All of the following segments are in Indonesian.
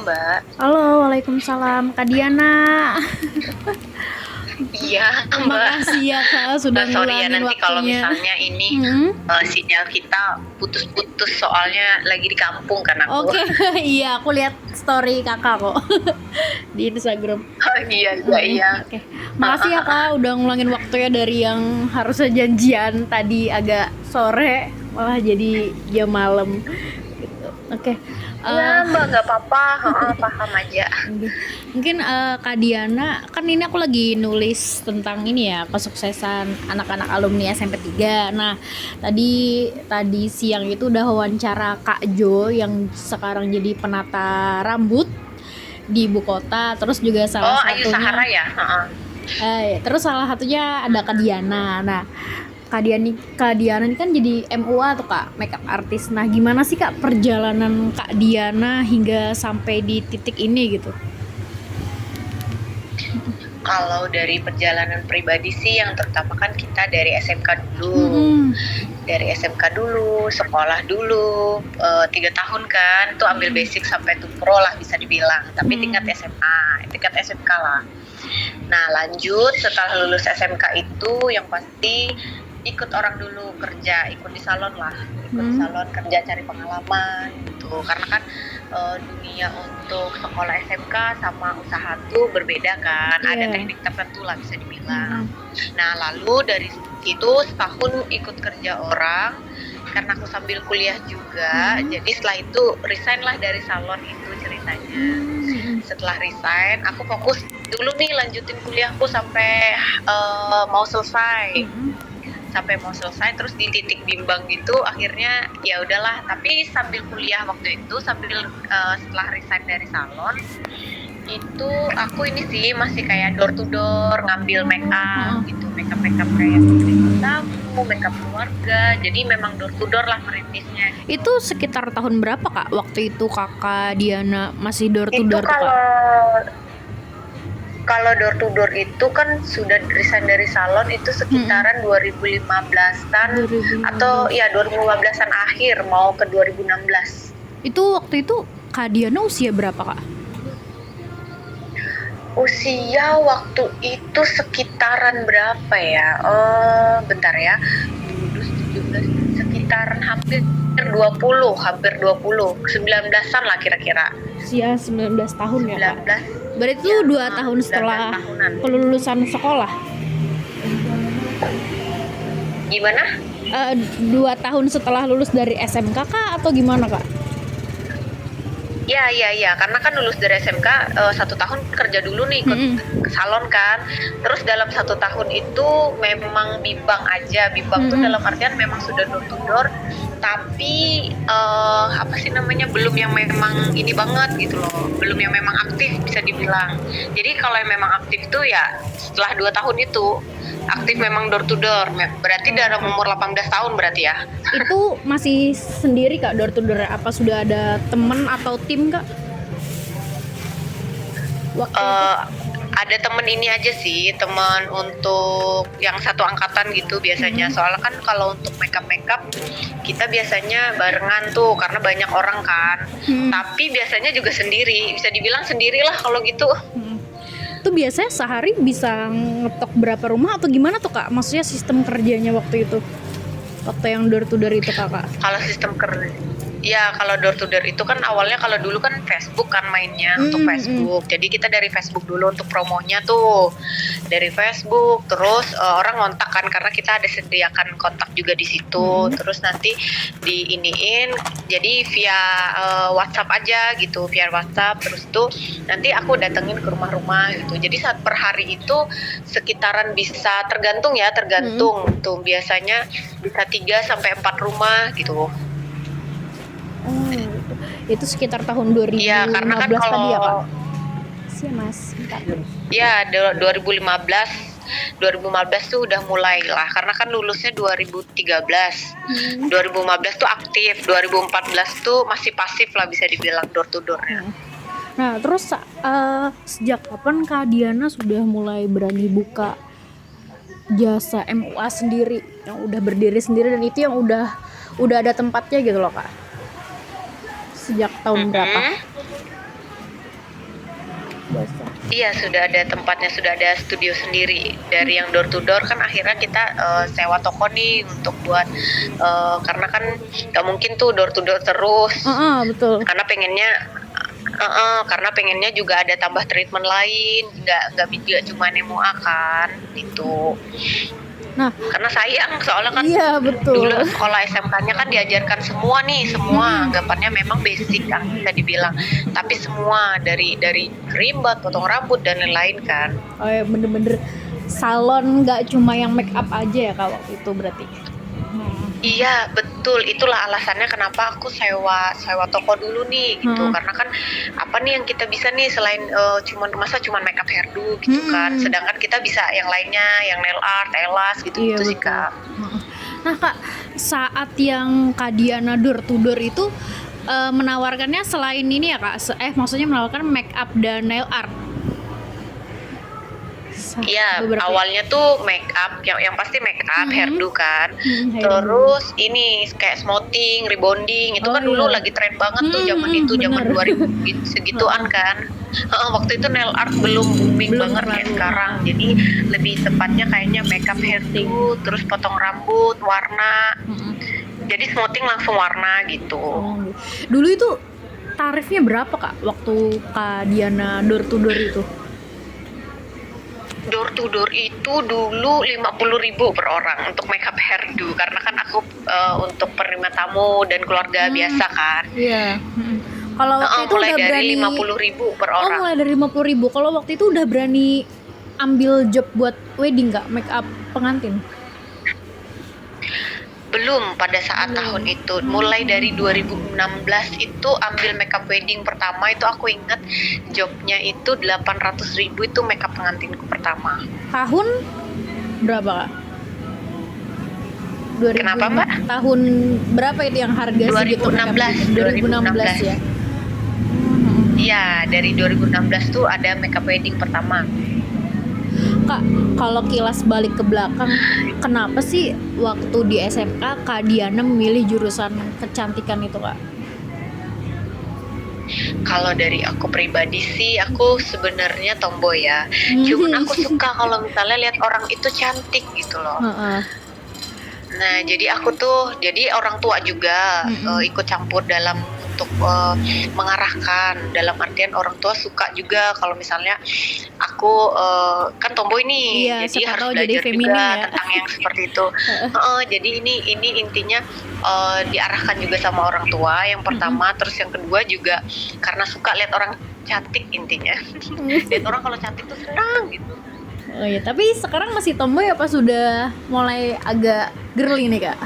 Mbak. Halo, Waalaikumsalam, Kak Diana. Iya, Mbak. Makasih ya Kak sudah Sorry ya ngulangin nanti kalau waktunya. misalnya ini Hmm? sinyal kita putus-putus soalnya lagi di kampung kan aku. Oke, iya aku lihat story Kakak kok di Instagram. Oh, iya, iya, iya. Oke, makasih ya Kak udah ngulangin waktunya dari yang harusnya janjian tadi agak sore malah jadi jam malam. Gitu. Oke. Iya, Mbak, nggak apa-apa. Paham aja. Mungkin Kak Diana, kan ini aku lagi nulis tentang ini ya, kesuksesan anak-anak alumni SMP 3. Nah, tadi siang itu udah wawancara Kak Jo yang sekarang jadi penata rambut di ibu kota, terus juga salah Oh, Ayu Sahara satunya ya? terus salah satunya ada Kak Diana. Nah, Kak Diana ini kan jadi MUA tuh Kak, makeup artist. Nah, gimana sih Kak perjalanan Kak Diana hingga sampai di titik ini gitu? Kalau dari perjalanan pribadi sih yang terutama kan kita dari SMK dulu. Mm-mm. Dari SMK dulu, sekolah dulu, 3 tahun kan, itu ambil basic sampai pro lah bisa dibilang. Tapi tingkat SMA, tingkat SMK lah. Nah lanjut setelah lulus SMK itu yang pasti ikut orang dulu kerja, ikut di salon lah, ikut di salon kerja cari pengalaman gitu. Karena kan dunia untuk sekolah SMK sama usaha tuh berbeda kan, ada teknik tertentu lah bisa dibilang. Nah lalu dari itu setahun ikut kerja orang karena aku sambil kuliah juga, jadi setelah itu resign lah dari salon itu ceritanya. Setelah resign aku fokus dulu nih lanjutin kuliahku sampai mau selesai. Sampai mau selesai, terus di titik bimbang gitu akhirnya ya udahlah. Tapi sambil kuliah waktu itu, sambil setelah resign dari salon itu aku ini sih masih kayak door to door ngambil make up gitu, make up kayak bikin tamu, make up keluarga. Jadi memang door to door lah merintisnya gitu. Itu sekitar tahun berapa Kak waktu itu Kakak Diana masih door to Itu door tuh Kak? Kalau door to door itu kan sudah resign dari salon itu sekitaran 2015-an atau ya 2015-an akhir mau ke 2016. Itu waktu itu Kak Diana usia berapa Kak? Usia waktu itu sekitaran berapa ya? Bentar ya. 17 sekitaran hampir 20, 19-an lah kira-kira. Usia 19 tahun 19. ya Kak? Berarti itu 2 tahun setelah kelulusan sekolah? Gimana? 2 tahun setelah lulus dari SMK Kak atau gimana Kak? Ya, karena kan lulus dari SMK 1 tahun kerja dulu nih ikut ke salon kan. Terus dalam 1 tahun itu memang bimbang aja. Bimbang tuh dalam artian memang sudah door to door, tapi apa sih namanya, belum yang memang ini banget gitu loh, belum yang memang aktif bisa dibilang. Jadi kalau yang memang aktif tuh ya setelah 2 tahun itu aktif memang door to door, berarti dalam umur 18 tahun berarti ya. Itu masih sendiri Kak door to door, apa sudah ada temen atau tim Kak? Ada temen ini aja sih, temen untuk yang satu angkatan gitu biasanya. Soalnya kan kalau untuk makeup kita biasanya barengan tuh karena banyak orang kan. Tapi biasanya juga sendiri, bisa dibilang sendirilah kalau gitu. Itu biasanya sehari bisa ngetok berapa rumah atau gimana tuh Kak? Maksudnya sistem kerjanya waktu itu, waktu yang door to door itu Kakak? Kalau sistem kerja, ya kalau door to door itu kan awalnya kalau dulu kan Facebook kan mainnya untuk Facebook. Jadi kita dari Facebook dulu untuk promonya tuh. Dari Facebook, terus orang ngontak kan karena kita ada sediakan kontak juga di situ. Terus nanti diiniin jadi via WhatsApp aja gitu, via WhatsApp. Terus tuh nanti aku datengin ke rumah-rumah gitu. Jadi saat per hari itu sekitaran bisa tergantung tuh biasanya bisa 3 sampai 4 rumah gitu. Itu sekitar tahun 2015 ya, karena kan kalau, tadi ya Kak? Iya Mas, bentar. Ya 2015 tuh udah mulai lah, karena kan lulusnya 2013. 2015 tuh aktif, 2014 tuh masih pasif lah bisa dibilang door to door-nya. Nah terus sejak kapan Kak Diana sudah mulai berani buka jasa MUA sendiri, yang udah berdiri sendiri dan itu yang udah ada tempatnya gitu loh Kak? Sejak tahun berapa? basah. Iya, sudah ada tempatnya, sudah ada studio sendiri. Dari yang door to door kan akhirnya kita sewa toko nih untuk buat karena kan nggak mungkin tuh door to door terus. Betul. Karena pengennya juga ada tambah treatment lain, nggak cuma MUA kan gitu. Nah, Karena sayang soalnya kan iya betul. dulu sekolah SMK-nya kan diajarkan semua anggapannya memang basic kan bisa dibilang, tapi semua dari kerimbat, potong rambut dan lain-lain kan. Oh ya, bener-bener salon nggak cuma yang make up aja ya kak waktu itu berarti. Iya betul, itulah alasannya kenapa aku sewa toko dulu nih gitu. Karena kan apa nih yang kita bisa nih selain cuman make up hairdo gitu kan, sedangkan kita bisa yang lainnya, yang nail art, elas gitu Iya, sih betul. Kak. Nah kak, saat yang Kak Diana door to door itu menawarkannya selain ini ya kak, maksudnya menawarkan make up dan nail art. Iya, Beberapa. awalnya tuh make up, yang pasti make up, hairdo kan. Hairdo. Terus ini kayak smoothing, rebonding, itu kan dulu lagi tren banget tuh zaman itu, zaman 2000 segituan kan. Waktu itu nail art belum booming banget kayak sekarang. Jadi lebih tepatnya kayaknya make up, hairdo, terus potong rambut, warna. Jadi smoothing langsung warna gitu. Dulu itu tarifnya berapa kak waktu Kak Diana door to door itu? Door to door itu dulu 50.000 per orang untuk makeup hairdo, karena kan aku untuk penerima tamu dan keluarga biasa kan. Iya. Kalau waktu itu mulai udah dari berani 50.000 per orang. mulai dari 50.000. Kalau waktu itu udah berani ambil job buat wedding nggak, make up pengantin? Belum pada saat tahun itu. Mulai dari 2016 itu ambil makeup wedding pertama, itu aku ingat jobnya itu 800.000 itu makeup pengantinku pertama. Tahun berapa kak? 2000, Kenapa, Mbak? Tahun berapa itu yang harga segitu? 2016 ya. Iya, dari 2016 tuh ada makeup wedding pertama. Kak, kalau kilas balik ke belakang, kenapa sih waktu di SMK Kak Diana memilih jurusan kecantikan itu kak? Kalau dari aku pribadi sih, aku sebenarnya tomboy ya. Cuman aku suka kalau misalnya lihat orang itu cantik gitu loh. Nah, jadi orang tua juga ikut campur dalam untuk mengarahkan, dalam artian orang tua suka juga kalau misalnya aku kan tomboy nih, Iya, jadi harus jadi belajar feminim juga ya. tentang yang seperti itu. Jadi ini intinya diarahkan juga sama orang tua yang pertama, terus yang kedua juga karena suka lihat orang cantik intinya. Lihat orang kalau cantik tuh senang gitu. Oh iya, tapi sekarang masih tomboy apa sudah mulai agak girly nih kak?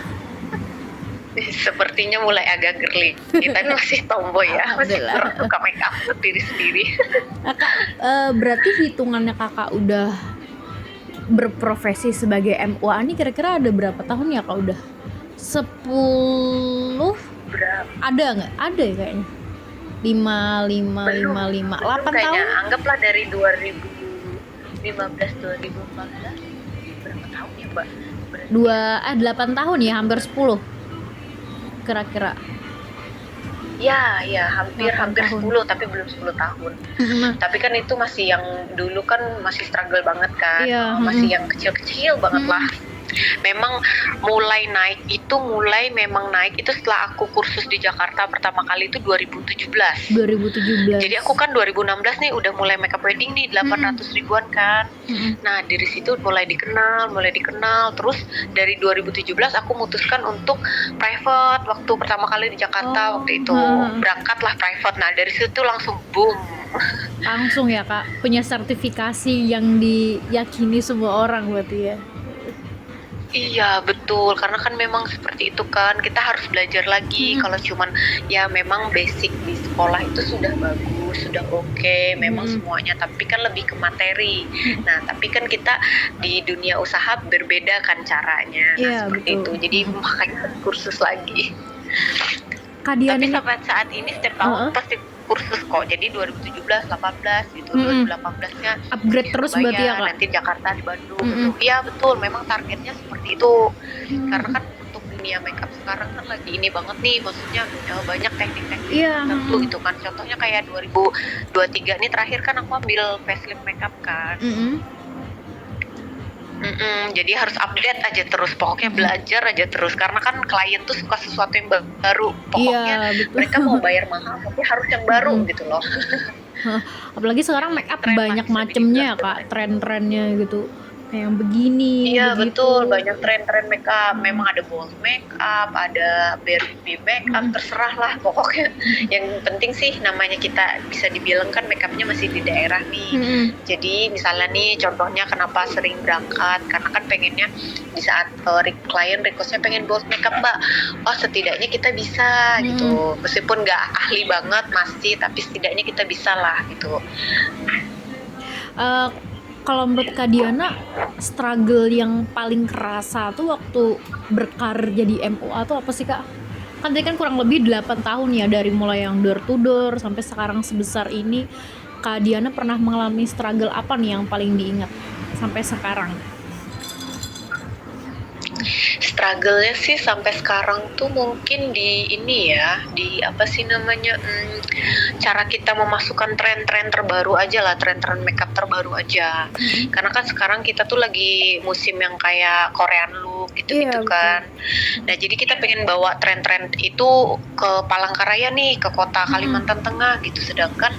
Sepertinya mulai agak girly. Kita masih tomboy ya, masih kurang suka make up sendiri-sendiri. Kakak, berarti hitungannya kakak udah berprofesi sebagai MUA ini kira-kira ada berapa tahun ya kak udah? 10? Berapa? Ada nggak? Ada ya kayaknya. 8 tahun? Anggaplah dari 2015 2014 berapa tahun ya mbak? 8 tahun ya, hampir 10 kira-kira. Ya hampir 8 10 tapi belum 10 tahun. Tapi kan itu masih yang dulu kan masih struggle banget kan. Iya, masih yang kecil-kecil banget lah. Memang mulai naik itu setelah aku kursus di Jakarta pertama kali itu 2017. Jadi aku kan 2016 nih udah mulai makeup wedding nih 800 ribuan kan. Nah dari situ mulai dikenal. Terus dari 2017 aku memutuskan untuk private waktu pertama kali di Jakarta. Waktu itu berangkatlah private. Nah dari situ langsung boom. Langsung ya kak, punya sertifikasi yang diyakini semua orang berarti ya. Iya betul, karena kan memang seperti itu kan, kita harus belajar lagi. Kalau cuman ya memang basic di sekolah itu sudah bagus, sudah oke, memang semuanya, tapi kan lebih ke materi. Nah tapi kan kita di dunia usaha berbeda kan caranya. Nah seperti betul. itu, jadi makanya kursus lagi. Kak Diana Tapi sampai saat ini setiap tahun pasti kursus kok. Jadi 2017, 18 gitu, 2018-nya upgrade terus berarti ya kak? nanti Jakarta di Bandung gitu. Iya betul, memang targetnya seperti itu. Karena kan untuk di dunia makeup sekarang kan lagi ini banget nih, maksudnya banyak teknik-teknik Iya. tertentu gitu kan. Contohnya kayak 2023 nih terakhir kan aku ambil facelift makeup kan. Jadi harus update aja terus, pokoknya belajar aja terus, karena kan klien tuh suka sesuatu yang baru, pokoknya Iya, betul. mereka mau bayar mahal tapi harus yang baru gitu loh. Apalagi sekarang make up Tren lah banyak bisa macemnya dibilang. Kak, tren-trennya gitu. Kayak yang begini, Iya begitu. betul, banyak tren-tren makeup. Memang ada bold makeup, ada baby makeup, terserah lah pokoknya. Yang penting sih namanya kita bisa dibilang kan makeupnya masih di daerah nih. Jadi misalnya nih contohnya kenapa sering berangkat, karena kan pengennya di saat klien requestnya pengen bold makeup Mbak, oh setidaknya kita bisa gitu. Meskipun nggak ahli banget masih, tapi setidaknya kita bisa lah gitu. Kalau menurut Kak Diana, struggle yang paling kerasa tuh waktu berkarir jadi MUA tuh apa sih Kak? Kan tadi kan kurang lebih 8 tahun ya, dari mulai yang door to door sampai sekarang sebesar ini. Kak Diana pernah mengalami struggle apa nih yang paling diingat sampai sekarang? Struggle-nya sih sampai sekarang tuh mungkin di ini ya, di apa sih namanya, cara kita memasukkan tren-tren terbaru aja lah, tren-tren makeup terbaru aja. Karena kan sekarang kita tuh lagi musim yang kayak Korean look gitu-gitu kan. Nah jadi kita pengen bawa tren-tren itu ke Palangkaraya nih, ke kota Kalimantan Tengah gitu. Sedangkan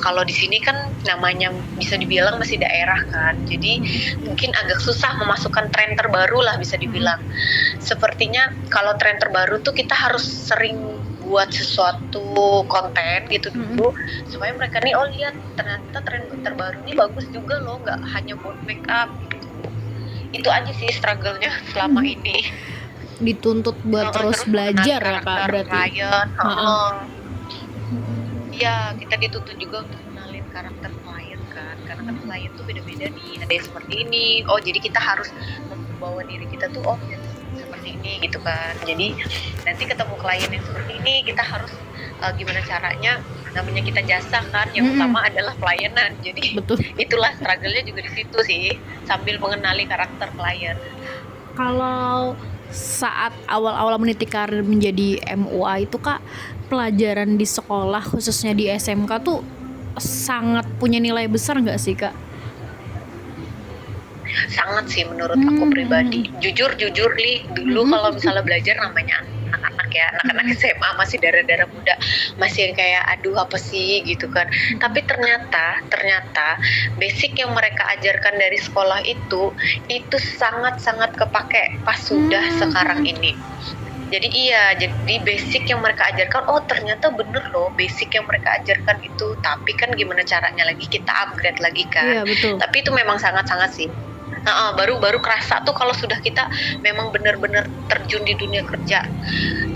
kalau di sini kan namanya bisa dibilang masih daerah kan, jadi mungkin agak susah memasukkan tren terbaru lah bisa dibilang. Sepertinya kalau tren terbaru tuh kita harus sering buat sesuatu konten gitu dulu supaya mereka nih lihat ternyata tren terbaru ini bagus juga loh, nggak hanya buat makeup gitu. Itu aja sih struggle-nya selama ini. Dituntut buat terus belajar ya Kak berarti. Iya, kita dituntut juga untuk kenalin karakter klien kan, karena kan klien tuh beda-beda nih, ada yang seperti ini, oh jadi kita harus membawa diri kita tuh ya seperti ini gitu kan. Jadi nanti ketemu klien yang seperti ini kita harus gimana caranya, namanya kita jasa kan, yang utama adalah pelayanan. Jadi betul. Itulah struggle-nya juga di situ sih, sambil mengenali karakter klien. Kalau saat awal-awal meniti karir menjadi MUA itu Kak, pelajaran di sekolah khususnya di SMK tuh sangat punya nilai besar nggak sih Kak? Sangat sih menurut aku pribadi. Jujur Li, dulu kalau misalnya belajar namanya anak-anak ya, anak-anak SMA masih darah-darah muda, masih yang kayak aduh apa sih gitu kan. Tapi ternyata basic yang mereka ajarkan dari sekolah itu sangat-sangat kepake pas sudah sekarang ini. Jadi jadi basic yang mereka ajarkan, oh ternyata bener loh basic yang mereka ajarkan itu. Tapi kan gimana caranya lagi kita upgrade lagi kan. Iya, betul. Tapi itu memang sangat-sangat sih. Baru kerasa tuh kalau sudah kita memang benar-benar terjun di dunia kerja.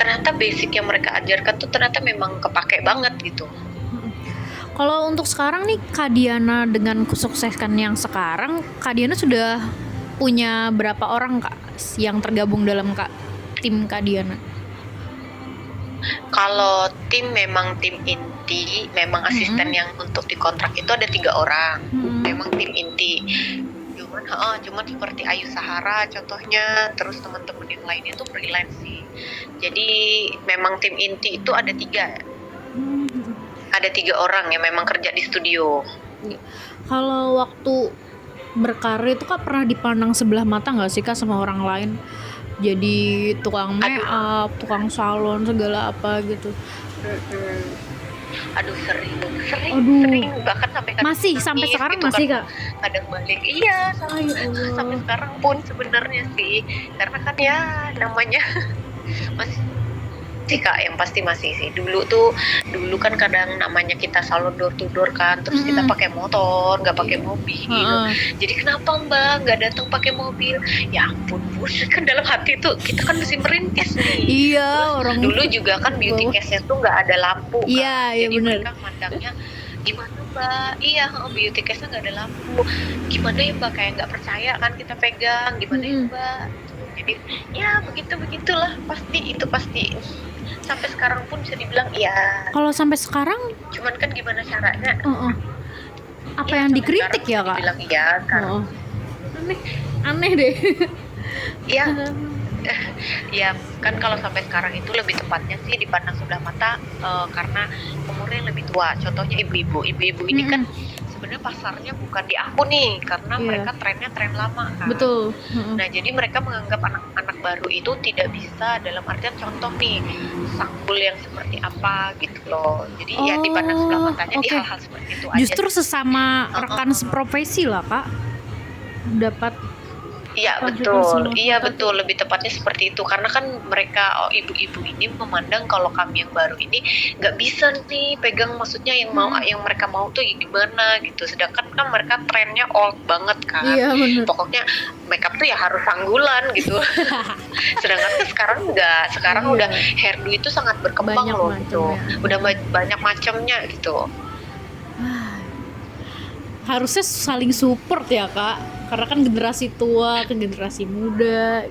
Ternyata basic yang mereka ajarkan tuh ternyata memang kepake banget gitu. Kalau untuk sekarang nih Kak Diana dengan kesuksesan yang sekarang, Kak Diana sudah punya berapa orang Kak yang tergabung dalam tim Kak Diana? Kalau tim memang tim inti, memang asisten yang untuk dikontrak itu ada 3 orang. Memang tim inti. Cuman seperti Ayu Sahara contohnya, terus teman-teman yang lainnya tuh freelance sih. Jadi memang tim inti itu ada 3. Ada 3 orang yang memang kerja di studio. Kalau waktu berkarir itu Kak pernah dipandang sebelah mata nggak sih Kak sama orang lain? Jadi tukang make up, tukang salon, segala apa gitu. Aduh sering bahkan sampai sekarang gitu masih kan, Kak? Kadang balik sampai sekarang pun sebenarnya sih, karena kan ya namanya masih sih Kak, yang pasti masih sih. Dulu kan kadang namanya kita salon door to door kan, terus kita pakai motor, nggak pakai mobil. Jadi kenapa Mbak nggak datang pakai mobil? Ya ampun Bus, kan dalam hati tuh kita kan mesti merintis nih. Iya, terus, orang dulu juga kan beauty case-nya tuh nggak ada lampu kan. Iya, jadi bener. Mereka mandangnya gimana Mbak? Iya, beauty case-nya nggak ada lampu. Gimana ya Mbak, kayak nggak percaya kan kita pegang. Gimana ya Mbak? Jadi ya begitulah, pasti sampai sekarang pun bisa dibilang iya. Kalau sampai sekarang cuman kan gimana caranya, apa yang dikritik ya Kak? Bilang iya kan. Aneh deh. Iya. Ya kan kalau sampai sekarang itu lebih tepatnya sih dipandang sebelah mata karena umurnya yang lebih tua. Contohnya ibu-ibu ini kan Mm-mm. sebenarnya pasarnya bukan di aku nih karena Iya, mereka trennya tren lama kan. betul. Mm-mm. Nah jadi mereka menganggap anak-anak baru itu tidak bisa, dalam artian contoh nih sanggul yang seperti apa gitu loh. Jadi ya dipandang sebelah Oh, matanya di oke. hal-hal seperti itu aja Justru sih. sesama rekan Heeh. seprofesi lah, Kak. Dapat Iya konsekuensi betul, iya mereka tuh. betul, lebih tepatnya seperti itu karena kan mereka ibu-ibu ini memandang kalau kami yang baru ini nggak bisa nih pegang, maksudnya Mm-mm. yang mereka mau tuh gimana gitu, sedangkan kan mereka trennya old banget kan, Iya, bener. pokoknya makeup tuh ya harus sanggulan gitu. Sedangkan kan sekarang enggak, sekarang Iya. udah hairdo itu sangat berkembang Banyak loh gitu, macamnya. udah banyak macamnya gitu. Harusnya saling support ya, Kak, karena kan generasi tua ke generasi muda.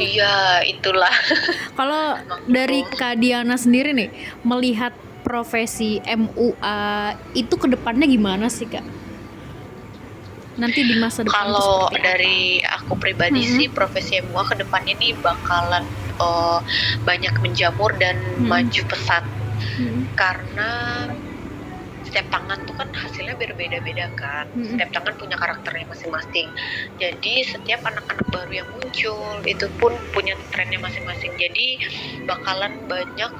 Iya itulah. Kalau dari Kak Diana sendiri nih, melihat profesi MUA itu kedepannya gimana sih, Kak? Nanti di masa depan tuh Kalau seperti apa? dari aku pribadi Mm-mm. sih profesi MUA kedepannya nih bakalan banyak menjamur dan maju pesat Mm-mm. karena setiap tangan tuh kan hasilnya berbeda-beda kan. Mm-mm. Setiap tangan punya karakternya masing-masing. Jadi setiap anak-anak baru yang muncul itu pun punya trennya masing-masing. Jadi bakalan banyak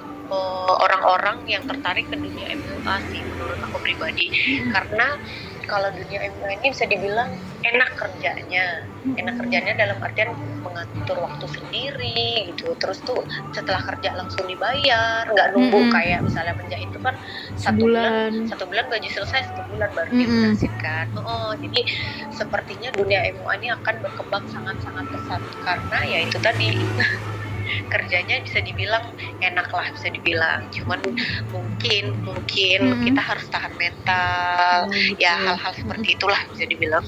orang-orang yang tertarik ke dunia MUA sih menurut aku pribadi. Karena kalau dunia MUA ini bisa dibilang enak kerjanya. Enak kerjanya dalam artian mengatur waktu sendiri gitu. Terus tuh setelah kerja langsung dibayar, nggak nunggu kayak misalnya menjahit itu kan Sebulan. satu bulan gaji selesai, 1 bulan baru Mm-mm. dilunasin kan. Jadi sepertinya dunia MUA ini akan berkembang sangat-sangat pesat karena ya itu tadi kerjanya bisa dibilang enak lah, bisa dibilang, cuman mungkin kita harus tahan mental, ya hal-hal seperti itulah bisa dibilang.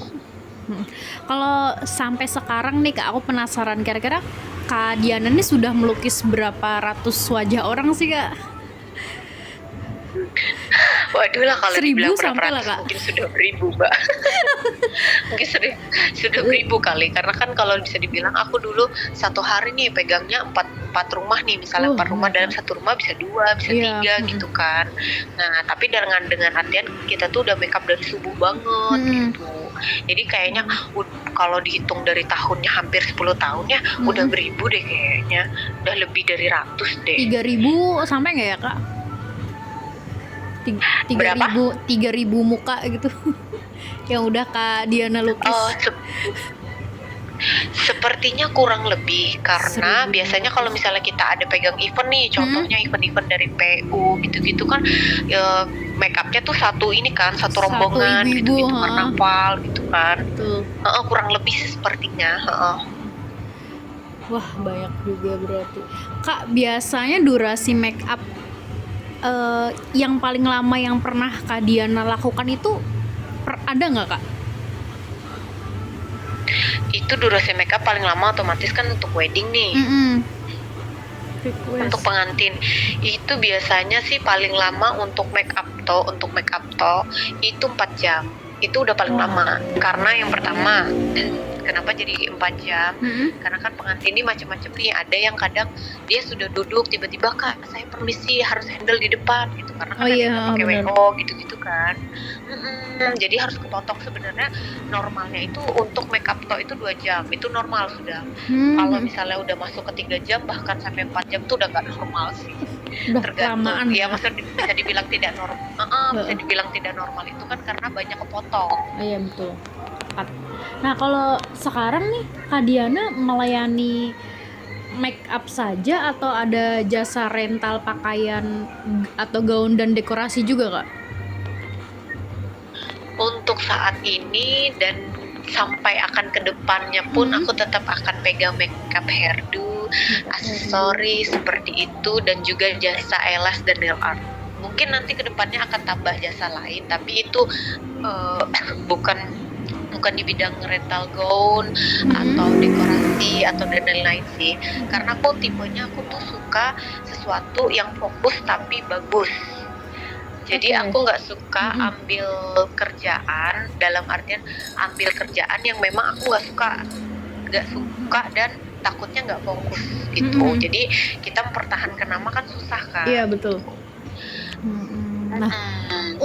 Kalau sampai sekarang nih, Kak, aku penasaran kira-kira Kak Diana ini sudah melukis berapa ratus wajah orang sih, Kak? Waduh lah kalau 1000 dibilang berapa sampai lah, ratus Kak. mungkin sudah beribu mbak. Mungkin sudah beribu kali, karena kan kalau bisa dibilang aku dulu satu hari nih pegangnya empat rumah nih, misalnya 4 rumah, dalam satu rumah bisa 2 bisa 3 gitu kan. Nah tapi dengan artian kita tuh udah makeup dari subuh banget gitu, jadi kayaknya kalau dihitung dari tahunnya hampir 10 tahun ya udah beribu deh kayaknya, udah lebih dari ratus deh. 3000 sampai nggak ya, Kak? 3000 muka gitu. Yang udah Kak Diana lukis. Sepertinya kurang lebih, karena biasanya kalau misalnya kita ada pegang event nih, contohnya event-event dari PU gitu-gitu kan, makeupnya tuh satu rombongan gitu karnaval gitu kan. Kurang lebih sepertinya. Wah banyak juga berarti. Kak, biasanya durasi makeup yang paling lama yang pernah Kak Diana lakukan itu ada nggak, Kak? Itu durasi makeup paling lama otomatis kan untuk wedding nih. Untuk pengantin itu biasanya sih paling lama untuk makeup to itu 4 jam. Itu udah paling lama, karena yang pertama kenapa jadi 4 jam? Karena kan pengantin ini macam-macam nih, ada yang kadang dia sudah duduk tiba-tiba, Kak saya permisi harus handle di depan gitu, karena kan ada pakai WO gitu-gitu kan. Jadi harus ketotok. Sebenarnya normalnya itu untuk makeup to itu 2 jam, itu normal sudah. Kalau misalnya udah masuk ke 3 jam bahkan sampai 4 jam tuh udah gak normal sih. Tergantung ya, maksudnya bisa dibilang tidak normal. Bisa dibilang tidak normal itu kan karena banyak kepotong. Iya betul. Nah kalau sekarang nih Kak Diana melayani make up saja atau ada jasa rental pakaian atau gaun dan dekorasi juga, Kak? Untuk saat ini dan sampai akan kedepannya pun aku tetap akan pegang makeup, hairdo, aksesoris seperti itu, dan juga jasa elas dan nail art. Mungkin nanti kedepannya akan tambah jasa lain, tapi itu bukan di bidang rental gaun atau dekorasi atau dan lain-lain sih. Karena aku tipenya aku tuh suka sesuatu yang fokus tapi bagus. Jadi aku nggak suka ambil kerjaan, dalam artian ambil kerjaan yang memang aku nggak suka. nggak suka dan takutnya nggak fokus gitu. Jadi kita mempertahankan nama kan susah kan. Iya betul. Nah,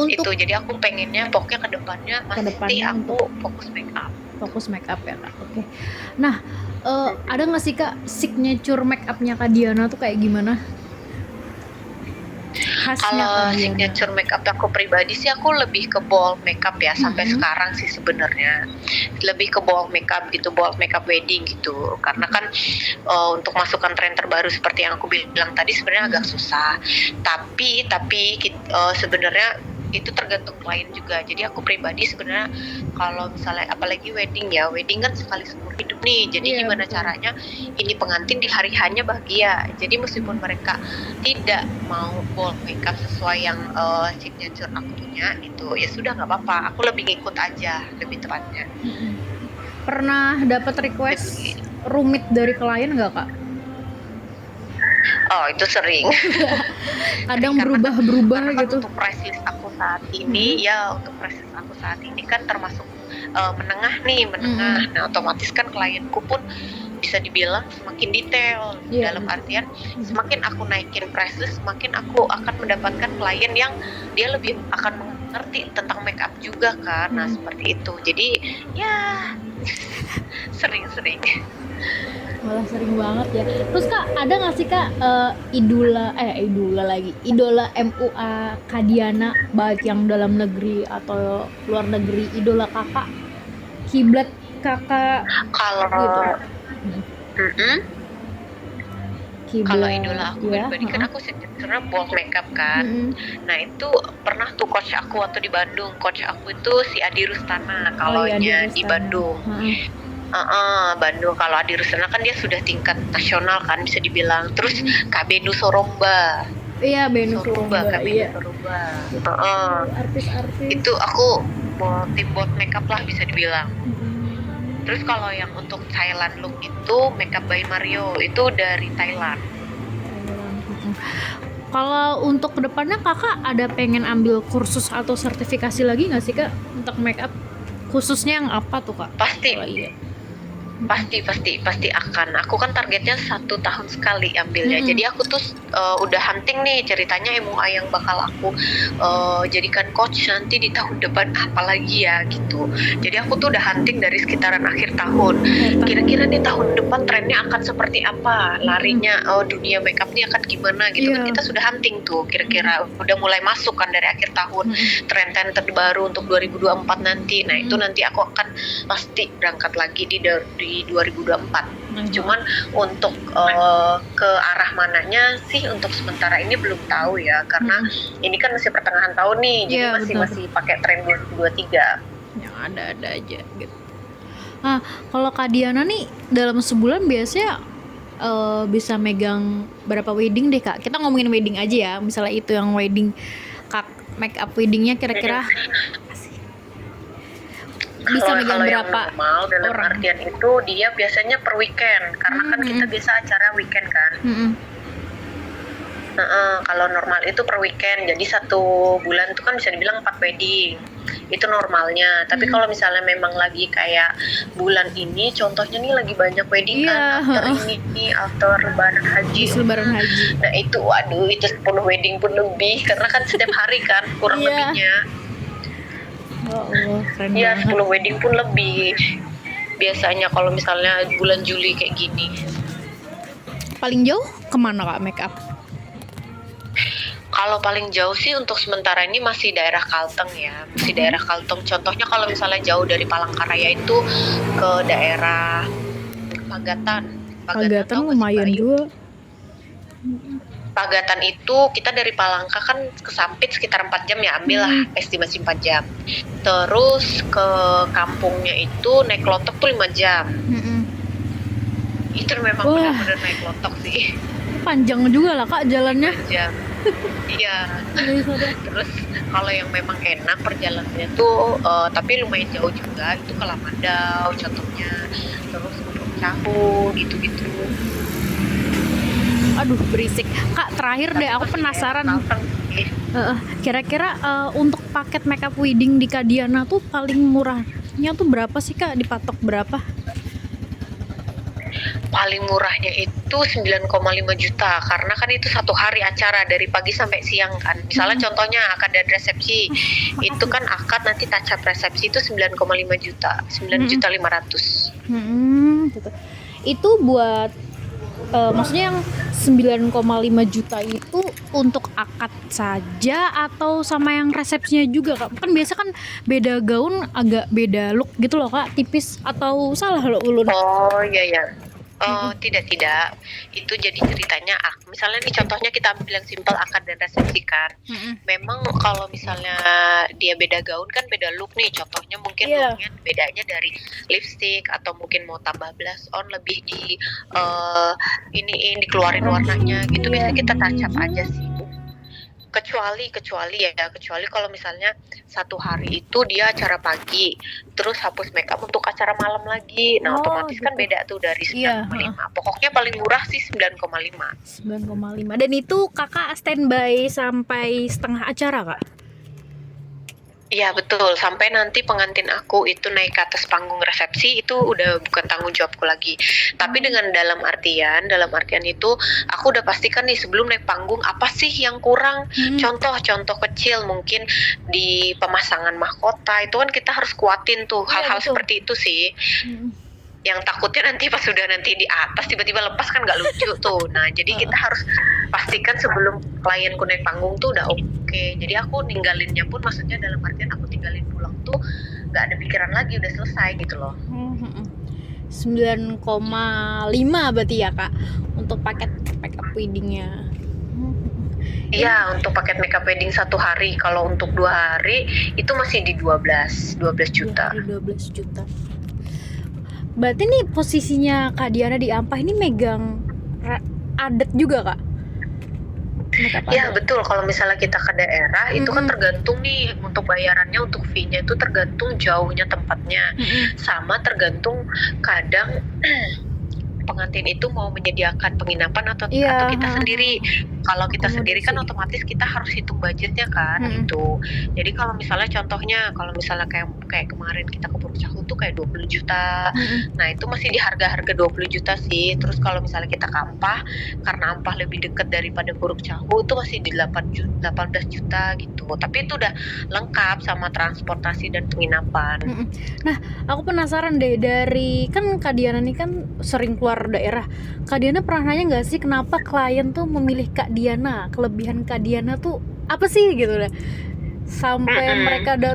itu jadi aku pengennya pokoknya kedepannya mesti aku fokus make up. Fokus make up ya Kak. Oke. Nah, ada nggak sih Kak signature make upnya Kak Diana tuh kayak gimana? Kalau signature makeup aku pribadi sih aku lebih ke bold makeup ya sampai sekarang sih sebenarnya lebih ke bold makeup gitu, bold makeup wedding gitu karena kan untuk masukkan tren terbaru seperti yang aku bilang tadi sebenarnya agak susah tapi sebenarnya itu tergantung klien juga. Jadi aku pribadi sebenarnya kalau misalnya apalagi wedding kan sekali seumur hidup nih. Jadi gimana caranya ini pengantin di hari hanya bahagia. Jadi meskipun mereka tidak mau bold makeup sesuai yang signature aku punya itu ya sudah nggak apa-apa. Aku lebih ngikut aja lebih tepatnya. Pernah dapat request rumit dari klien nggak Kak? Oh itu sering. Kadang berubah-berubah gitu. Untuk price list aku saat ini untuk price list aku saat ini kan termasuk menengah. Nah otomatis kan klienku pun bisa dibilang semakin detail dalam artian semakin aku naikin price list semakin aku akan mendapatkan klien yang dia lebih akan mengerti tentang makeup juga kan. Nah seperti itu. Jadi ya sering-sering. Malah sering banget ya. Terus Kak, ada nggak sih Kak idola MUA Kak Diana baik yang dalam negeri atau luar negeri, idola kakak, kiblat kakak kalau gitu? Kalau idola aku pribadi kan aku sebenarnya bold makeup kan. Nah itu pernah tuh coach aku waktu di Bandung. Coach aku itu si Adi Rustana di Bandung. Bandung. Kalau Adi Rustana kan dia sudah tingkat nasional kan bisa dibilang. Terus Kak Benu Soromba. Iya Benu Soromba. Benu Soromba. Artis-artis. Itu aku tim bold makeup lah bisa dibilang. Terus kalau yang untuk Thailand look itu Makeup by Mario itu dari Thailand. Kalau untuk kedepannya kakak ada pengen ambil kursus atau sertifikasi lagi nggak sih Kak untuk makeup? Khususnya yang apa tuh Kak? Pasti. Pasti akan. Aku kan targetnya 1 tahun sekali ambilnya. Jadi aku tuh udah hunting nih ceritanya MUA yang bakal aku jadikan coach nanti di tahun depan apalagi ya gitu. Jadi aku tuh udah hunting dari sekitaran akhir tahun. Kira-kira nih tahun depan trennya akan seperti apa? Larinya dunia makeup ini akan gimana gitu kan kita sudah hunting tuh kira-kira udah mulai masuk kan dari akhir tahun tren-tren terbaru untuk 2024 nanti. Nah, itu nanti aku akan pasti berangkat lagi di 2024. Cuman untuk ke arah mananya sih untuk sementara ini belum tahu ya karena ini kan masih pertengahan tahun nih. Jadi masih pakai tren 2023. Yang ada-ada aja gitu. Nah, kalau Kak Diana nih dalam sebulan biasanya bisa megang berapa wedding deh Kak? Kita ngomongin wedding aja ya. Misalnya itu yang wedding make up weddingnya kira-kira bisa megang berapa normal dalam artian itu dia biasanya per weekend karena kan kita biasa acara weekend kan. Kalau normal itu per weekend jadi 1 bulan itu kan bisa dibilang 4 wedding itu normalnya. Tapi kalau misalnya memang lagi kayak bulan ini contohnya nih lagi banyak wedding kan after lebaran haji. Nah itu waduh itu 10 wedding pun lebih karena kan setiap hari kan kurang lebihnya. Oh Allah, keren banget. 10 wedding pun lebih biasanya kalau misalnya bulan Juli kayak gini. Paling jauh kemana Kak make up? Kalau paling jauh sih untuk sementara ini masih daerah Kalteng ya. Masih daerah Kalteng. Contohnya kalau misalnya jauh dari Palangkaraya itu ke daerah Pagatan lumayan juga. Pagatan itu kita dari Palangka kan ke Sampit sekitar 4 jam ya, ambillah estimasi 4 jam. Terus ke kampungnya itu naik lotok tuh 5 jam. Itu memang benar-benar naik lotok sih. Panjang juga lah Kak jalannya. Panjang. Iya. Terus kalau yang memang enak perjalanannya tuh tapi lumayan jauh juga itu ke Lamandau contohnya. Terus Gunung Cahu gitu-gitu. Aduh berisik Kak, terakhir deh aku penasaran kira-kira untuk paket makeup wedding di Kak Diana tuh paling murahnya tuh berapa sih Kak, dipatok berapa? paling murahnya itu 9,5 juta karena kan itu satu hari acara dari pagi sampai siang kan. Misalnya contohnya akad dan resepsi itu kan akad nanti touch up resepsi itu 9,5 juta, 9.500.000. Gitu. Itu buat maksudnya yang 9,5 juta itu untuk akad saja atau sama yang resepsinya juga Kak? Kan biasa kan beda gaun agak beda look gitu loh Kak, tipis atau salah loh ulun? Oh iya ya. Oh tidak, itu jadi ceritanya misalnya nih contohnya kita ambil yang simpel akad dan resepsi kan. Memang kalau misalnya dia beda gaun kan beda look nih, contohnya mungkin looknya bedanya dari lipstick atau mungkin mau tambah blush on lebih di dikeluarin warnanya gitu, biasanya kita touch up aja sih. Kecuali kalau misalnya satu hari itu dia acara pagi terus hapus makeup untuk acara malam lagi, nah otomatis kan beda tuh dari 9,5. Pokoknya paling murah sih 9,5. Dan itu kakak standby sampai setengah acara Kak? Iya betul, sampai nanti pengantin aku itu naik ke atas panggung resepsi itu udah bukan tanggung jawabku lagi. Tapi dengan dalam artian itu aku udah pastikan nih sebelum naik panggung apa sih yang kurang. Contoh kecil mungkin di pemasangan mahkota itu kan kita harus kuatin tuh hal-hal seperti itu sih. Yang takutnya nanti pas sudah nanti di atas tiba-tiba lepas kan nggak lucu tuh. Nah jadi kita harus pastikan sebelum klienku naik panggung tuh udah oke. Jadi aku ninggalinnya pun maksudnya dalam artian aku tinggalin pulang tuh nggak ada pikiran lagi, udah selesai gitu loh. 9,5 berarti ya Kak untuk paket makeup weddingnya. Iya, untuk paket makeup wedding 1 hari. Kalau untuk 2 hari itu masih di 12 juta. 12 juta. Berarti nih posisinya Kak Diana di Ampah ini megang adat juga Kak? Ya betul, kalau misalnya kita ke daerah itu kan tergantung nih untuk bayarannya, untuk fee-nya itu tergantung jauhnya tempatnya, sama tergantung kadang pengantin itu mau menyediakan penginapan atau kita sendiri. Kalau kita sendiri kan otomatis kita harus hitung budgetnya kan gitu. Jadi kalau misalnya contohnya kalau misalnya kayak kemarin kita ke Puruk Cahu tuh kayak 20 juta. Nah, itu masih di harga 20 juta sih. Terus kalau misalnya kita ke Ampah, karena Ampah lebih dekat daripada Puruk Cahu itu masih di 18 juta gitu. Tapi itu udah lengkap sama transportasi dan penginapan. Nah, aku penasaran deh, dari kan Kak Diana nih kan sering keluar daerah. Kak Diana pernah nanya nggak sih kenapa klien tuh memilih Kak Diana? Kelebihan Kak Diana tuh apa sih gitu deh? Sampai mereka udah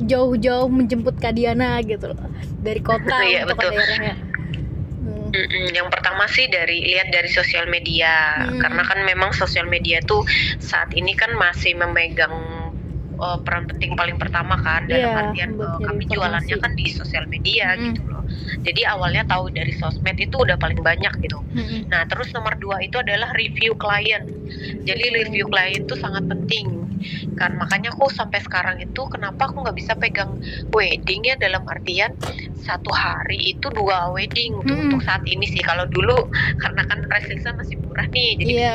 jauh-jauh menjemput Kak Diana gitu loh, dari kota untuk ke daerahnya. Yang pertama sih lihat dari sosial media, karena kan memang sosial media tuh saat ini kan masih memegang peran penting paling pertama kan, dalam artian kami jualannya kan di sosial media gitu loh. Jadi awalnya tahu dari sosmed itu udah paling banyak gitu. Nah terus nomor 2 itu adalah review klien. Jadi review klien itu sangat penting kan, makanya aku sampai sekarang itu kenapa aku nggak bisa pegang wedding ya, dalam artian satu hari itu 2 wedding untuk saat ini sih. Kalau dulu karena kan price listnya masih murah nih jadi bisa.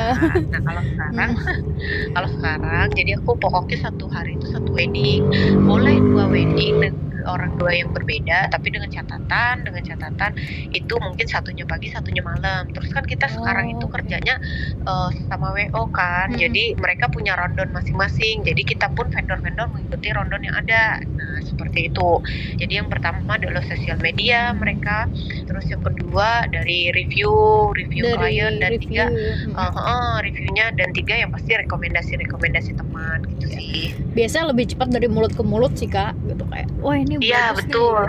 Nah kalau sekarang jadi aku pokoknya satu hari itu 1 wedding, boleh 2 wedding orang 2 yang berbeda, tapi dengan catatan itu mungkin satunya pagi satunya malam. Terus kan kita sekarang itu kerjanya sama WO kan, jadi mereka punya rundown masing-masing, jadi kita pun vendor-vendor mengikuti rundown yang ada. Nah seperti itu. Jadi yang pertama adalah sosial media mereka, terus yang kedua dari review klien, dan 3 reviewnya, dan 3 yang pasti rekomendasi teman gitu sih. Biasanya lebih cepat dari mulut ke mulut sih Kak, gitu kayak wah ini iya betul,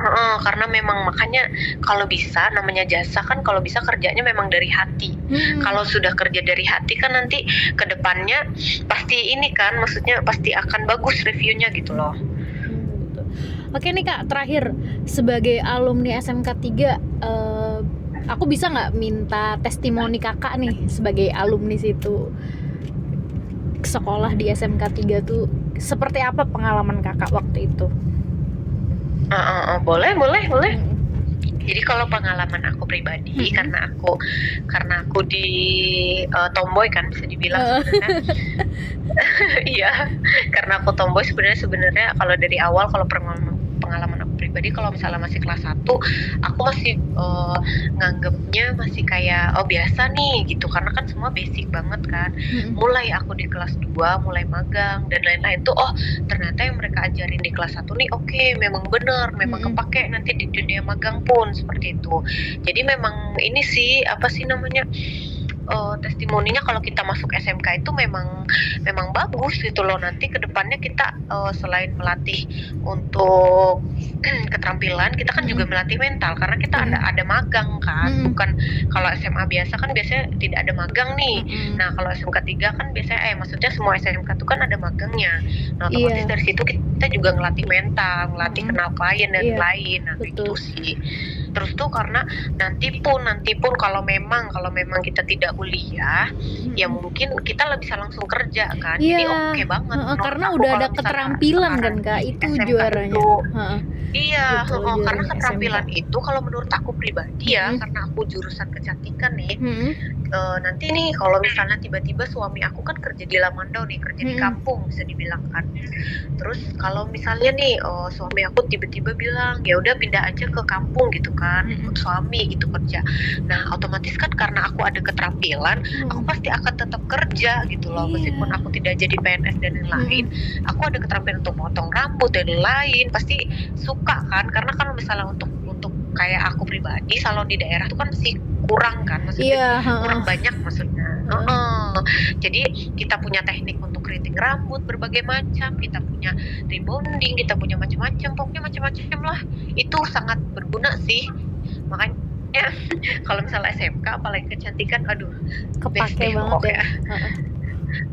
karena memang makanya kalau bisa namanya jasa kan, kalau bisa kerjanya memang dari hati. Kalau sudah kerja dari hati kan nanti ke depannya pasti ini kan, maksudnya pasti akan bagus reviewnya gitu loh. Oke nih Kak, terakhir sebagai alumni SMK 3 aku bisa nggak minta testimoni kakak nih sebagai alumni situ, sekolah di SMK 3 tuh seperti apa pengalaman kakak waktu itu? Boleh. Jadi kalau pengalaman aku pribadi, karena aku di tomboy kan bisa dibilang sebenarnya. Iya, karena aku tomboy sebenarnya kalau dari awal, kalau pengalaman aku pribadi pribadi kalau misalnya masih kelas 1, aku masih nganggepnya masih kayak oh biasa nih gitu, karena kan semua basic banget kan. Mulai aku di kelas 2 mulai magang dan lain-lain tuh, oh ternyata yang mereka ajarin di kelas 1 nih oke, memang bener, memang kepake nanti di dunia magang pun seperti itu. Jadi memang ini sih apa sih namanya, testimoninya kalau kita masuk SMK itu memang bagus gitu loh. Nanti kedepannya kita selain melatih untuk keterampilan, kita kan juga melatih mental karena kita ada magang kan. Bukan kalau SMA biasa kan biasanya tidak ada magang nih. Nah kalau SMK 3 kan biasanya maksudnya semua SMK tuh kan ada magangnya. Nah otomatis dari situ kita juga ngelatih mental, ngelatih kenal klien dan lain. Nah itu sih. Terus tuh karena nanti pun kalau memang kita tidak kuliah, ya mungkin kita bisa langsung kerja kan. Jadi oke banget. Karena udah ada keterampilan kan Kak, itu SMK juaranya. itu, Iya, karena keterampilan itu kalau menurut aku pribadi ya, karena aku jurusan kecantikan nih, nanti nih kalau misalnya tiba-tiba suami aku kan kerja di Lamandau nih, kerja di kampung bisa dibilang kan. Terus kalau misalnya nih suami aku tiba-tiba bilang ya udah pindah aja ke kampung gitu kan, ikut suami gitu kerja. Nah otomatis kan karena aku ada keterampilan, aku pasti akan tetap kerja gitu loh, meskipun aku tidak jadi PNS dan lain-lain, aku ada keterampilan untuk potong rambut dan lain-lain, pasti suka kan, karena kan misalnya untuk kayak aku pribadi salon di daerah tuh kan masih kurang kan, maksudnya kurang banyak maksudnya. Jadi kita punya teknik untuk keriting rambut berbagai macam, kita punya rebonding, kita punya macam-macam, pokoknya macam-macam lah. Itu sangat berguna sih. Makanya kalau misalnya SMK apalagi kecantikan, aduh kepake banget ya.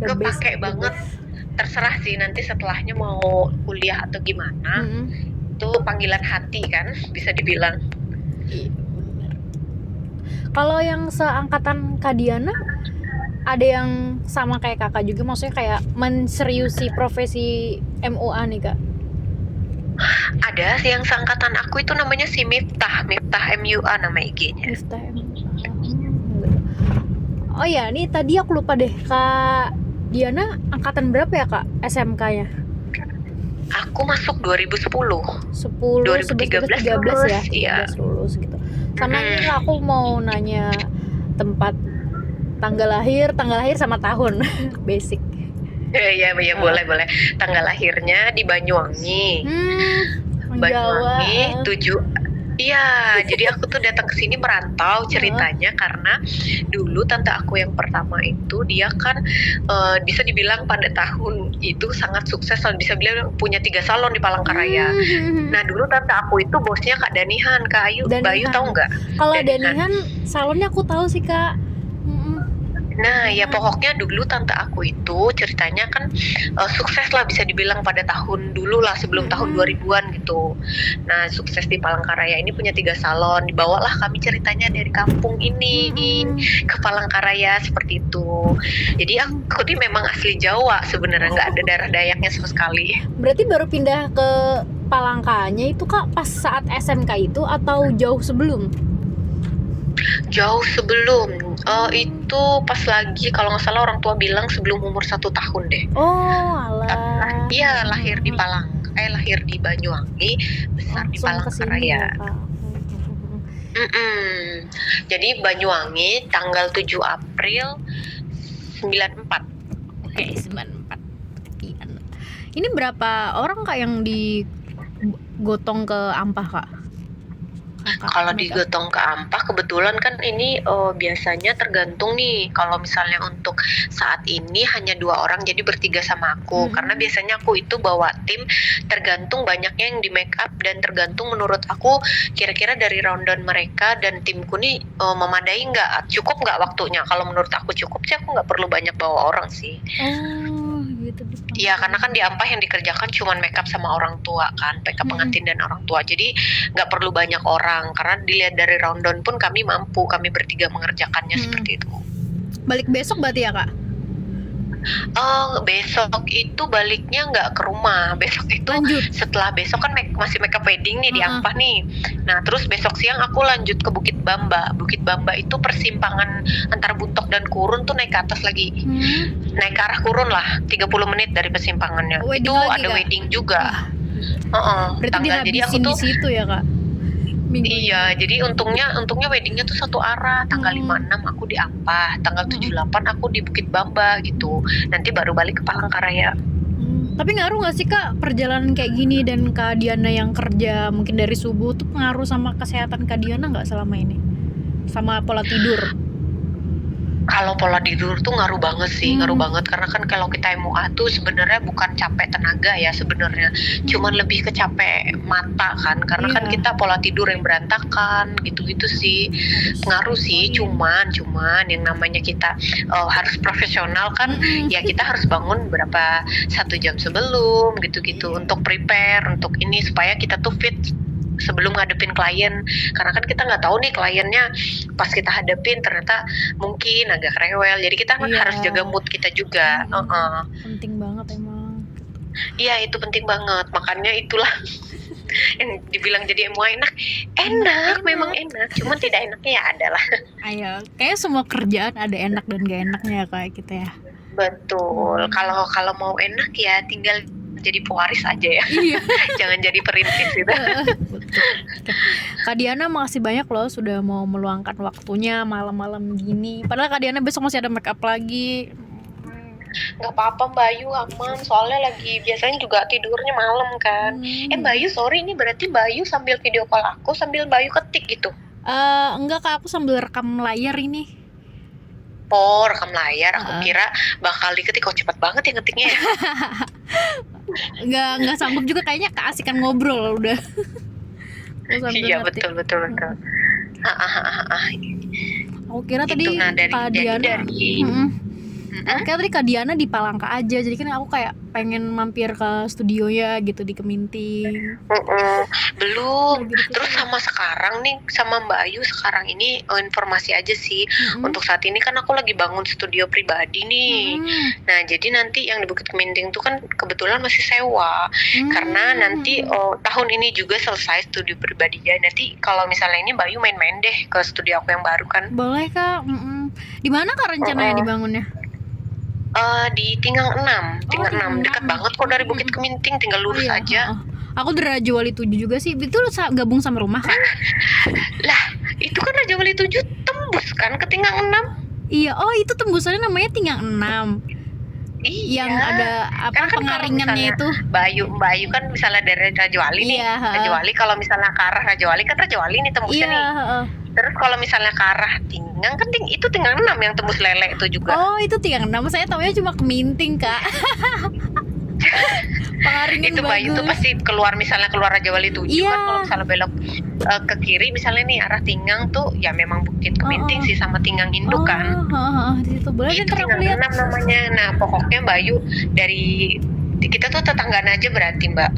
Kepake banget. Terserah sih nanti setelahnya mau kuliah atau gimana. Itu panggilan hati kan bisa dibilang. Kalau yang seangkatan Kak Diana ada yang sama kayak kakak juga, maksudnya kayak menseriusi profesi MUA nih Kak? Ada sih yang seangkatan aku itu namanya si Miftah MUA nama IG-nya. Miftah MUA. Oh ya, nih tadi aku lupa deh, Kak Diana angkatan berapa ya Kak SMK-nya? Aku masuk 2010. 2013 ya? Iya. 13 lulus gitu. Sama ini aku mau nanya tempat tanggal lahir sama tahun. Basic. Iya boleh. Tanggal lahirnya di Banyuwangi. Banyuwangi 7. Iya, jadi aku tuh datang ke sini merantau ceritanya karena dulu tante aku yang pertama itu dia kan bisa dibilang pada tahun itu sangat sukses, bisa bilang punya 3 salon di Palangkaraya. Nah dulu tante aku itu bosnya Kak Danihan, Kak Bayu tahu nggak? Kalau Danihan salonnya aku tahu sih Kak. Nah ya pokoknya dulu tante aku itu ceritanya kan sukses lah bisa dibilang pada tahun dulu lah sebelum tahun 2000-an gitu. Nah sukses di Palangkaraya ini punya 3 salon, dibawalah kami ceritanya dari kampung ini ke Palangkaraya seperti itu. Jadi aku tuh memang asli Jawa sebenarnya, nggak ada darah Dayaknya sama sekali. Berarti baru pindah ke Palangkanya itu Kak pas saat SMK itu atau jauh sebelum? Jauh sebelum, itu pas lagi kalau nggak salah orang tua bilang sebelum umur 1 tahun deh. Oh alah. Iya lahir di lahir di Banyuwangi, besar di Palangkaraya. Jadi Banyuwangi tanggal 7 April 94. Oke 94. Ini berapa orang Kak yang digotong ke Ampah Kak? Kalau digotong ke Ampah kebetulan kan ini biasanya tergantung nih. Kalau misalnya untuk saat ini hanya 2 orang, jadi bertiga sama aku. Karena biasanya aku itu bawa tim, tergantung banyaknya yang di make up dan tergantung menurut aku kira-kira dari rundown mereka dan timku nih memadai nggak, cukup nggak waktunya. Kalau menurut aku cukup sih, aku nggak perlu banyak bawa orang sih. Oh gitu. Iya karena kan di Ampah yang dikerjakan cuma make up sama orang tua kan, make up pengantin dan orang tua. Jadi nggak perlu banyak orang karena dilihat dari rundown pun kami bertiga mengerjakannya seperti itu. Balik besok berarti ya Kak? Besok itu baliknya nggak ke rumah. Besok itu setelah besok kan masih make up wedding nih di Ampah nih. Nah terus besok siang aku lanjut ke Bukit Bamba. Bukit Bamba itu persimpangan antara Buntok dan Kurun tuh naik ke atas lagi. Naik ke arah Kurun lah, 30 menit dari persimpangannya. Wedding itu ada Kak? Wedding juga. Berarti Tanggal jadi aku dihabisin di tuh situ ya kak? Minggu iya, jadi untungnya weddingnya tuh satu arah. Tanggal 56 aku di Ampah, tanggal 78 aku di Bukit Bamba gitu. Nanti baru balik ke Palangkaraya. Tapi ngaruh nggak sih kak perjalanan kayak gini dan Kak Diana yang kerja mungkin dari subuh tuh pengaruh sama kesehatan Kak Diana nggak selama ini? Sama pola tidur? Kalau pola tidur tuh ngaruh banget sih, ngaruh banget karena kan kalau kita MUA tuh sebenarnya bukan capek tenaga ya sebenarnya, cuman lebih ke capek mata kan, karena kan Iya. kita pola tidur yang berantakan gitu-gitu sih, pengaruh sih. Cuman yang namanya kita harus profesional kan, ya kita harus bangun berapa 1 jam sebelum gitu-gitu untuk prepare untuk ini supaya kita tuh fit sebelum ngadepin klien, karena kan kita nggak tahu nih kliennya pas kita hadepin ternyata mungkin agak rewel, jadi kita kan Iya. harus jaga mood kita juga. Penting banget emang. Iya itu penting banget, makanya itulah yang dibilang jadi MUA enak, memang enak, cuman tidak enaknya ya adalah. Ayo, kayak semua kerjaan ada enak dan gak enaknya kayak kita ya. Betul, kalau mau enak ya tinggal jadi pewaris aja ya. Iya. Jangan jadi perintis gitu. Betul. Oke. Kak Diana makasih banyak loh sudah mau meluangkan waktunya malam-malam gini. Padahal Kak Diana besok masih ada make up lagi. Nggak apa-apa Mbak Ayu, aman, soalnya lagi biasanya juga tidurnya malam kan. Mbak Ayu sorry, ini berarti Mbak Ayu sambil video call aku sambil Mbak Ayu ketik gitu? Enggak kak, aku sambil rekam layar ini. Oh, rekam layar, aku kira bakal diketik. Kok cepet banget ya ngetiknya ya. Enggak sanggup juga, kayaknya keasikan ngobrol udah. Iya betul. Aku kira Itu, tadi nah, Kak Diana Oke, tadi Kak Diana di Palangka aja, jadi kan aku kayak pengen mampir ke studionya gitu di Keminting. Belum. Gitu. Terus sama sekarang nih, sama Mbak Ayu sekarang ini informasi aja sih. Untuk saat ini kan aku lagi bangun studio pribadi nih. Nah jadi nanti yang di Bukit Keminting tuh kan kebetulan masih sewa. Karena nanti tahun ini juga selesai studio pribadinya. Nanti kalau misalnya ini Mbak Ayu main-main deh ke studio aku yang baru kan. Boleh kak. Di mana kak rencananya dibangunnya? Di Tinggang 6, dekat banget kok dari Bukit Keminting, tinggal lurus aja. Aku dari Raja Wali 7 juga sih, itu gabung sama rumah kan? Lah, itu kan Raja Wali 7 tembus kan ke Tinggang 6? Iya, itu tembusannya namanya Tinggang 6. Iya. Yang ada apa kan pengaringannya itu. Mbak Ayu kan misalnya dari Raja Wali nih. Raja Wali kalau misalnya ke arah Raja Wali kan Raja Wali nih tembusnya nih. Terus kalau misalnya ke arah Tinggang kan itu Tinggang 6 yang tembus Lele itu juga. Oh, itu Tinggang 6. Saya taunya cuma Keminting, Kak. Pengaringan itu Mbak Ayu tuh pasti keluar Raja Wali 7 kan, kalau misalnya belok ke kiri misalnya nih arah Tinggang tuh ya memang Bukit Keminting sih sama Tinggang Induk kan. Di situ boleh itu Tinggang 6 namanya. Nah pokoknya Mbak Ayu dari kita tuh tetanggaan aja berarti Mbak.